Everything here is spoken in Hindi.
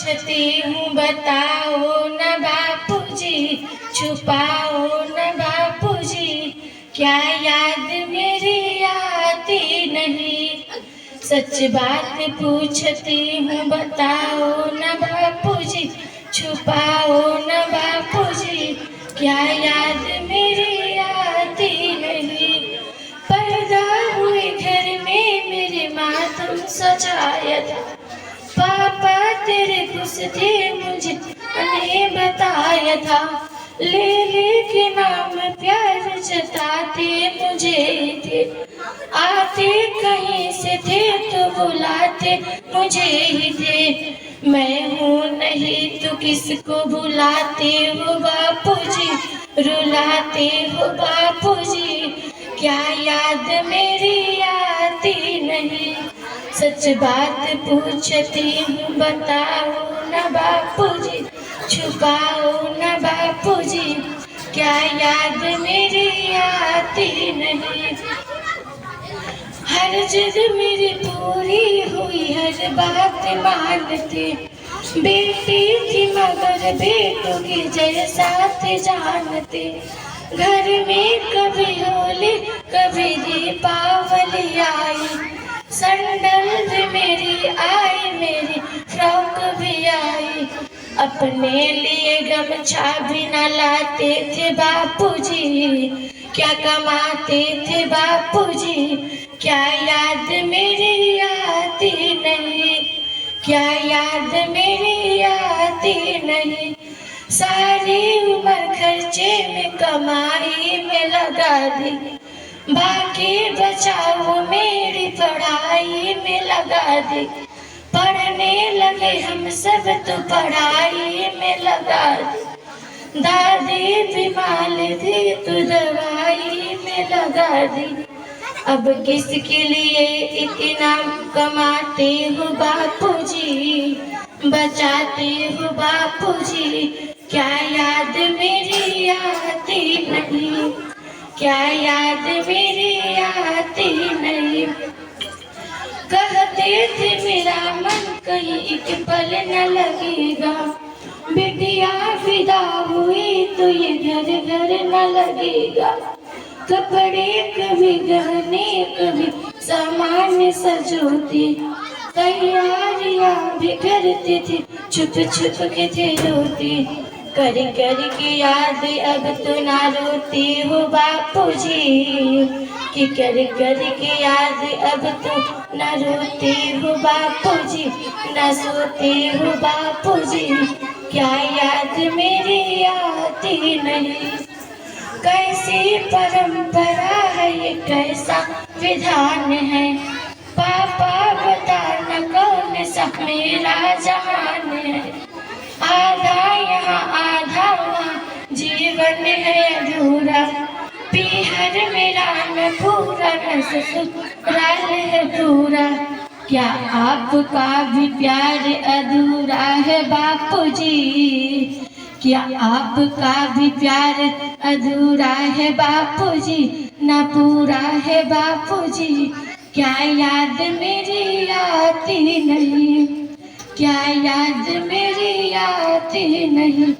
पूछती हूँ बताओ न बापूजी, छुपाओ न बापूजी, क्या याद मेरी आती नहीं। सच बात पूछती हूँ बताओ न बापूजी, छुपाओ न बापूजी, क्या याद मेरी आती नहीं। पैदा हुए घर में मेरे मातम सजाया था, पापा तेरे खुश थे मुझे उन्हें बताया था। ले के नाम प्यार जताते मुझे थे, आते कहीं से थे तो बुलाते मुझे ही थे। मैं हूँ नहीं तो किसको बुलाते हो बापूजी, रुलाते हो बापूजी, क्या याद मेरी आती नहीं। सच बात पूछती हूँ बताओ न बापूजी, छुपाओ न बापूजी, क्या याद मेरी आती नहीं। हर जिद मेरी पूरी हुई, हर बात मानते, बेटी थी मगर बेटों की जैसा थे जानते। घर में कभी होली कभी दीपावली आई, सैंडल भी मेरी आई, मेरी फ्रॉक भी आई। अपने लिए गमछा भी न लाते थे बापूजी, क्या कमाते थे बापूजी, क्या याद मेरी आती नहीं। क्या याद मेरी आती नहीं। सारी उम्र खर्चे में कमाई में लगा दी, बाकी बचाओ मेरी पढ़ाई में लगा दी। पढ़ने लगे हम सब तो पढ़ाई में लगा दी, दादी बीमार थी तो दवाई में लगा दी। अब किसके लिए इतना कमाते हो बापूजी, बचाते हो बापूजी, क्या याद मेरी आती नहीं। क्या याद मेरी आती नहीं। कहते थे मेरा मन कहीं एक पल न लगेगा, बिटिया विदा हुई तो ये घर घर न लगेगा। कपड़े कभी गहने कभी सामान सजोती, तैयारियां भी करती थी छुप छुप के थे रोती। कर के याद अब तो ना रोती हो बापूजी, कि कर के याद अब तो ना रोती हो बापूजी, ना सोती हो बापूजी, क्या याद मेरी आती नहीं। कैसी परंपरा है ये, कैसा विधान है, पापा बताना कौन सा मेरा जहान है। आधा यहाँ आधा वहाँ जीवन है अधूरा, पीहर मेरा न पूरा न ससुराल है पूरा। क्या आपका भी प्यार अधूरा है बापूजी, क्या आपका भी प्यार अधूरा है बापूजी, न पूरा है बापूजी, क्या याद मेरी आती नहीं। क्या याद मेरी आती नहीं।